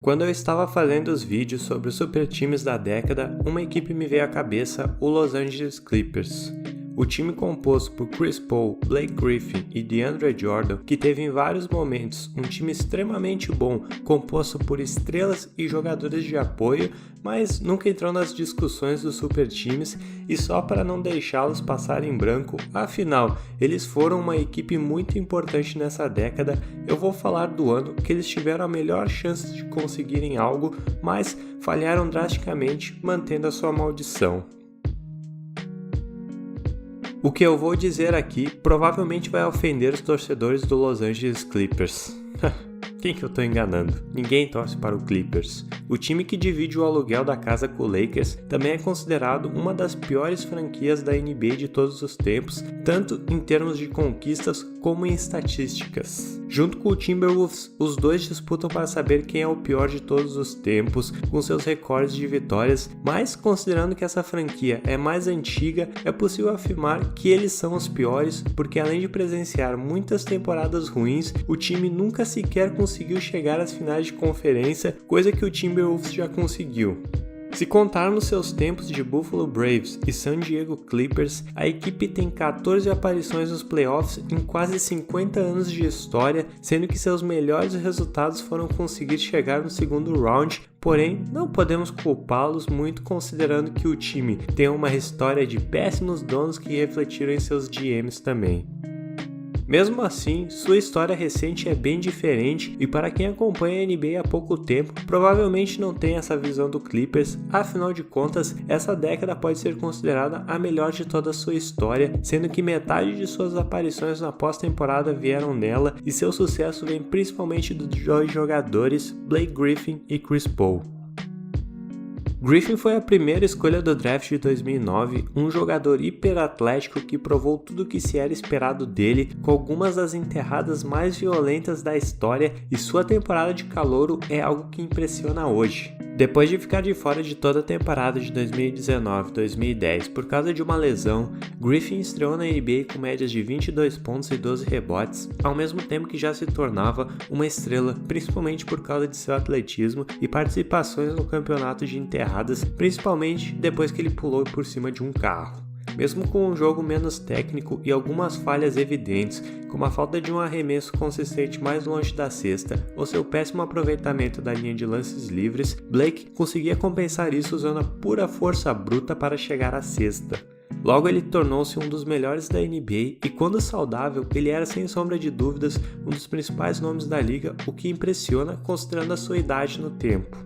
Quando eu estava fazendo os vídeos sobre os super times da década, uma equipe me veio à cabeça, o Los Angeles Clippers. O time composto por Chris Paul, Blake Griffin e DeAndre Jordan, que teve em vários momentos um time extremamente bom, composto por estrelas e jogadores de apoio, mas nunca entrou nas discussões dos super times, e só para não deixá-los passar em branco, afinal, eles foram uma equipe muito importante nessa década. Eu vou falar do ano que eles tiveram a melhor chance de conseguirem algo, mas falharam drasticamente, mantendo a sua maldição. O que eu vou dizer aqui provavelmente vai ofender os torcedores do Los Angeles Clippers. Quem que eu tô enganando? Ninguém torce para o Clippers. O time que divide o aluguel da casa com o Lakers também é considerado uma das piores franquias da NBA de todos os tempos, tanto em termos de conquistas como em estatísticas. Junto com o Timberwolves, os dois disputam para saber quem é o pior de todos os tempos, com seus recordes de vitórias, mas considerando que essa franquia é mais antiga, é possível afirmar que eles são os piores, porque além de presenciar muitas temporadas ruins, o time nunca sequer conseguiu chegar às finais de conferência, coisa que o Timberwolves já conseguiu. Se contarmos seus tempos de Buffalo Braves e San Diego Clippers, a equipe tem 14 aparições nos playoffs em quase 50 anos de história, sendo que seus melhores resultados foram conseguir chegar no segundo round, porém não podemos culpá-los muito considerando que o time tem uma história de péssimos donos que refletiram em seus GMs também. Mesmo assim, sua história recente é bem diferente e para quem acompanha a NBA há pouco tempo, provavelmente não tem essa visão do Clippers, afinal de contas, essa década pode ser considerada a melhor de toda a sua história, sendo que metade de suas aparições na pós-temporada vieram nela e seu sucesso vem principalmente dos dois jogadores, Blake Griffin e Chris Paul. Griffin foi a primeira escolha do draft de 2009, um jogador hiperatlético que provou tudo o que se era esperado dele, com algumas das enterradas mais violentas da história, e sua temporada de calouro é algo que impressiona hoje. Depois de ficar de fora de toda a temporada de 2019-2010 por causa de uma lesão, Griffin estreou na NBA com médias de 22 pontos e 12 rebotes, ao mesmo tempo que já se tornava uma estrela, principalmente por causa de seu atletismo e participações no campeonato de enterradas, principalmente depois que ele pulou por cima de um carro. Mesmo com um jogo menos técnico e algumas falhas evidentes, como a falta de um arremesso consistente mais longe da cesta ou seu péssimo aproveitamento da linha de lances livres, Blake conseguia compensar isso usando a pura força bruta para chegar à cesta. Logo ele tornou-se um dos melhores da NBA e quando saudável, ele era sem sombra de dúvidas um dos principais nomes da liga, o que impressiona considerando a sua idade no tempo.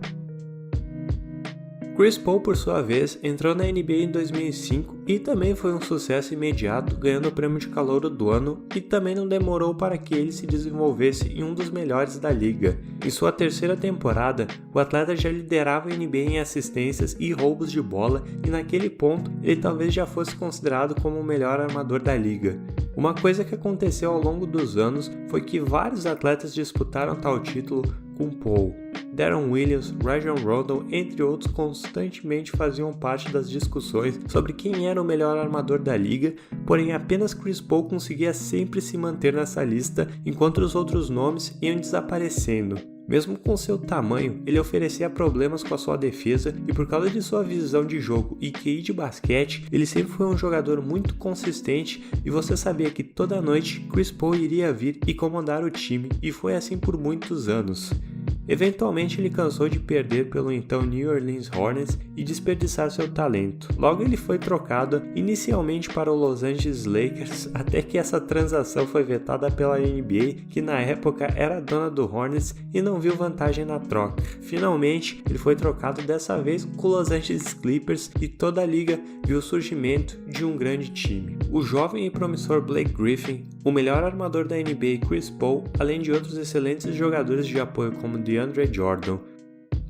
Chris Paul, por sua vez, entrou na NBA em 2005 e também foi um sucesso imediato, ganhando o prêmio de calouro do ano, e também não demorou para que ele se desenvolvesse em um dos melhores da liga. Em sua terceira temporada, o atleta já liderava a NBA em assistências e roubos de bola, e naquele ponto ele talvez já fosse considerado como o melhor armador da liga. Uma coisa que aconteceu ao longo dos anos foi que vários atletas disputaram tal título com Paul. Deron Williams, Rajon Rondo, entre outros, constantemente faziam parte das discussões sobre quem era o melhor armador da liga, porém apenas Chris Paul conseguia sempre se manter nessa lista, enquanto os outros nomes iam desaparecendo. Mesmo com seu tamanho, ele oferecia problemas com a sua defesa e por causa de sua visão de jogo e QI de basquete, ele sempre foi um jogador muito consistente e você sabia que toda noite Chris Paul iria vir e comandar o time, e foi assim por muitos anos. Eventualmente ele cansou de perder pelo então New Orleans Hornets e desperdiçar seu talento. Logo ele foi trocado inicialmente para o Los Angeles Lakers, até que essa transação foi vetada pela NBA, que na época era dona do Hornets e não viu vantagem na troca. Finalmente ele foi trocado dessa vez com o Los Angeles Clippers e toda a liga viu o surgimento de um grande time. O jovem e promissor Blake Griffin, o melhor armador da NBA Chris Paul, além de outros excelentes jogadores de apoio como DeAndre Jordan.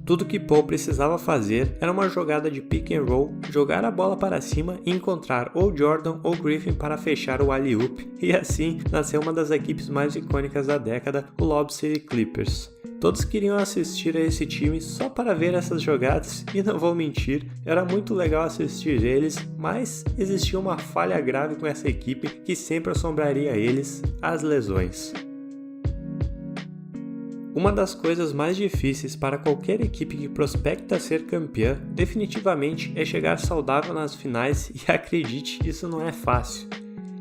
Tudo que Paul precisava fazer era uma jogada de pick and roll, jogar a bola para cima e encontrar ou Jordan ou Griffin para fechar o alley-oop, e assim nasceu uma das equipes mais icônicas da década, o Lob City Clippers. Todos queriam assistir a esse time só para ver essas jogadas e não vou mentir, era muito legal assistir eles, mas existia uma falha grave com essa equipe que sempre assombraria eles, as lesões. Uma das coisas mais difíceis para qualquer equipe que prospecta ser campeã, definitivamente, é chegar saudável nas finais e acredite, isso não é fácil.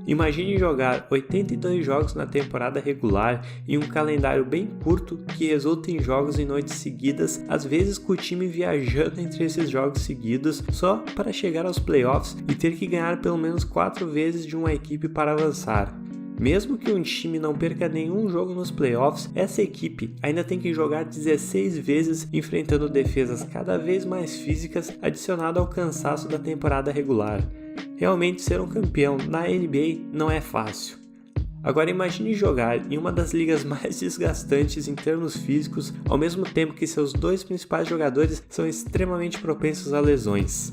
Imagine jogar 82 jogos na temporada regular em um calendário bem curto que resulta em jogos em noites seguidas, às vezes com o time viajando entre esses jogos seguidos só para chegar aos playoffs e ter que ganhar pelo menos 4 vezes de uma equipe para avançar. Mesmo que um time não perca nenhum jogo nos playoffs, essa equipe ainda tem que jogar 16 vezes enfrentando defesas cada vez mais físicas, adicionado ao cansaço da temporada regular. Realmente ser um campeão na NBA não é fácil. Agora imagine jogar em uma das ligas mais desgastantes em termos físicos, ao mesmo tempo que seus 2 principais jogadores são extremamente propensos a lesões.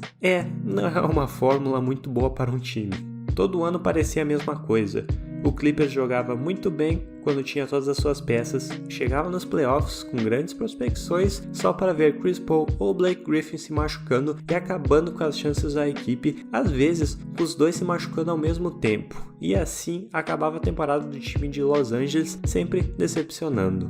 Não é uma fórmula muito boa para um time. Todo ano parecia a mesma coisa. O Clippers jogava muito bem quando tinha todas as suas peças, chegava nos playoffs com grandes prospecções só para ver Chris Paul ou Blake Griffin se machucando e acabando com as chances da equipe, às vezes com os dois se machucando ao mesmo tempo, e assim acabava a temporada do time de Los Angeles sempre decepcionando.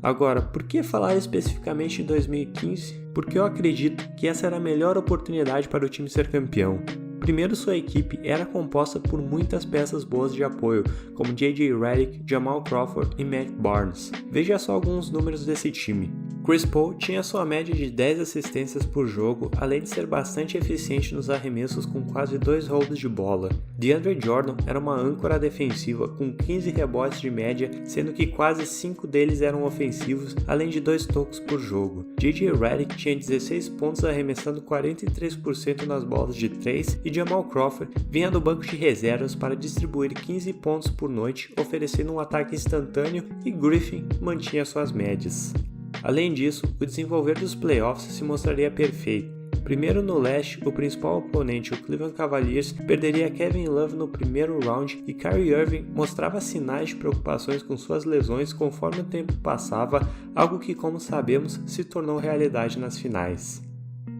Agora, por que falar especificamente de 2015? Porque eu acredito que essa era a melhor oportunidade para o time ser campeão. Primeiro, sua equipe era composta por muitas peças boas de apoio, como J.J. Redick, Jamal Crawford e Matt Barnes. Veja só alguns números desse time. Chris Paul tinha sua média de 10 assistências por jogo, além de ser bastante eficiente nos arremessos com quase 2 roubos de bola. DeAndre Jordan era uma âncora defensiva com 15 rebotes de média, sendo que quase 5 deles eram ofensivos, além de 2 tocos por jogo. J.J. Redick tinha 16 pontos arremessando 43% nas bolas de 3 e Jamal Crawford vinha do banco de reservas para distribuir 15 pontos por noite, oferecendo um ataque instantâneo, e Griffin mantinha suas médias. Além disso, o desenvolver dos playoffs se mostraria perfeito. Primeiro no leste, o principal oponente, o Cleveland Cavaliers, perderia Kevin Love no primeiro round e Kyrie Irving mostrava sinais de preocupações com suas lesões conforme o tempo passava, algo que, como sabemos, se tornou realidade nas finais.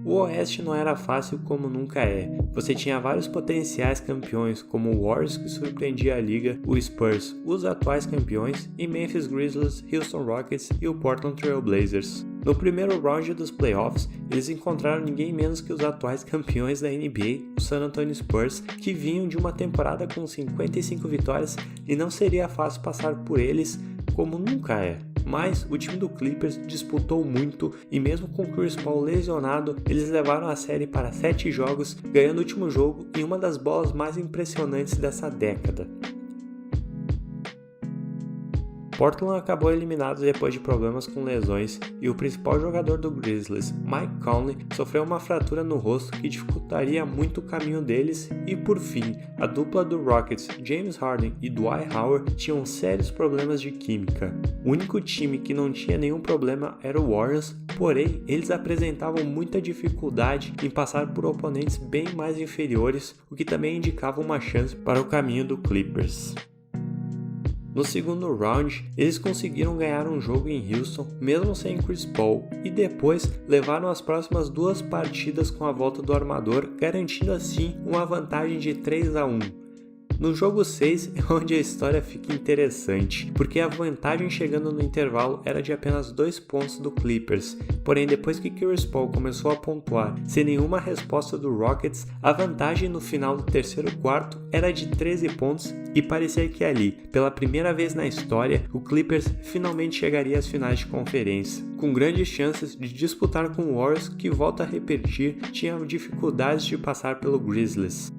O Oeste não era fácil como nunca é. Você tinha vários potenciais campeões, como o Warriors, que surpreendia a liga, o Spurs, os atuais campeões, e Memphis Grizzlies, Houston Rockets e o Portland Trail Blazers. No primeiro round dos playoffs, eles encontraram ninguém menos que os atuais campeões da NBA, o San Antonio Spurs, que vinham de uma temporada com 55 vitórias e não seria fácil passar por eles como nunca é. Mas o time do Clippers disputou muito e mesmo com Chris Paul lesionado, eles levaram a série para 7 jogos, ganhando o último jogo em uma das bolas mais impressionantes dessa década. Portland acabou eliminado depois de problemas com lesões e o principal jogador do Grizzlies, Mike Conley, sofreu uma fratura no rosto que dificultaria muito o caminho deles e, por fim, a dupla do Rockets, James Harden e Dwight Howard, tinham sérios problemas de química. O único time que não tinha nenhum problema era o Warriors, porém, eles apresentavam muita dificuldade em passar por oponentes bem mais inferiores, o que também indicava uma chance para o caminho do Clippers. No segundo round, eles conseguiram ganhar um jogo em Houston, mesmo sem Chris Paul, e depois levaram as próximas 2 partidas com a volta do armador, garantindo assim uma vantagem de 3-1. No jogo 6 é onde a história fica interessante, porque a vantagem chegando no intervalo era de apenas 2 pontos do Clippers, porém depois que Chris Paul começou a pontuar sem nenhuma resposta do Rockets, a vantagem no final do terceiro quarto era de 13 pontos e parecia que ali, pela primeira vez na história, o Clippers finalmente chegaria às finais de conferência, com grandes chances de disputar com o Warriors que, volta a repetir, tinha dificuldades de passar pelo Grizzlies.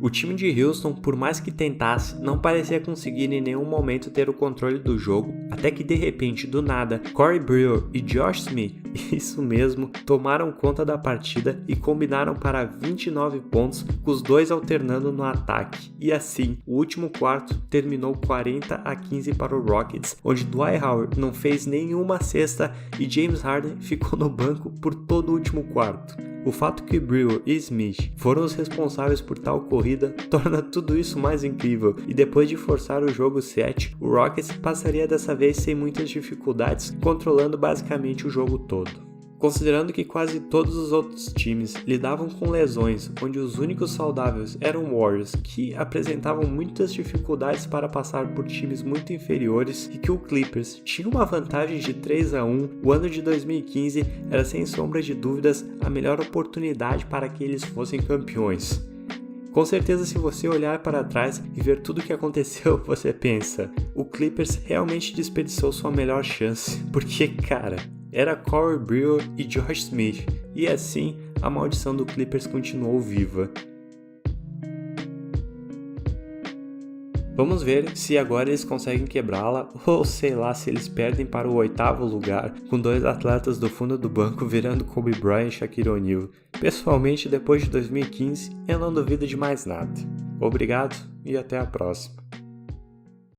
O time de Houston, por mais que tentasse, não parecia conseguir em nenhum momento ter o controle do jogo, até que de repente, do nada, Corey Brewer e Josh Smith, isso mesmo, tomaram conta da partida e combinaram para 29 pontos, com os dois alternando no ataque. E assim, o último quarto terminou 40-15 para o Rockets, onde Dwight Howard não fez nenhuma cesta e James Harden ficou no banco por todo o último quarto. O fato que Brewer e Smith foram os responsáveis por tal corrida torna tudo isso mais incrível, e depois de forçar o jogo 7, o Rockets passaria dessa vez sem muitas dificuldades, controlando basicamente o jogo todo. Considerando que quase todos os outros times lidavam com lesões, onde os únicos saudáveis eram Warriors, que apresentavam muitas dificuldades para passar por times muito inferiores, e que o Clippers tinha uma vantagem de 3-1, o ano de 2015 era sem sombra de dúvidas a melhor oportunidade para que eles fossem campeões. Com certeza, se você olhar para trás e ver tudo o que aconteceu, você pensa, o Clippers realmente desperdiçou sua melhor chance, porque, cara, era Corey Brewer e Josh Smith, e assim a maldição do Clippers continuou viva. Vamos ver se agora eles conseguem quebrá-la, ou sei lá, se eles perdem para o 8º lugar, com 2 atletas do fundo do banco virando Kobe Bryant e Shaquille O'Neal. Pessoalmente, depois de 2015, eu não duvido de mais nada. Obrigado e até a próxima.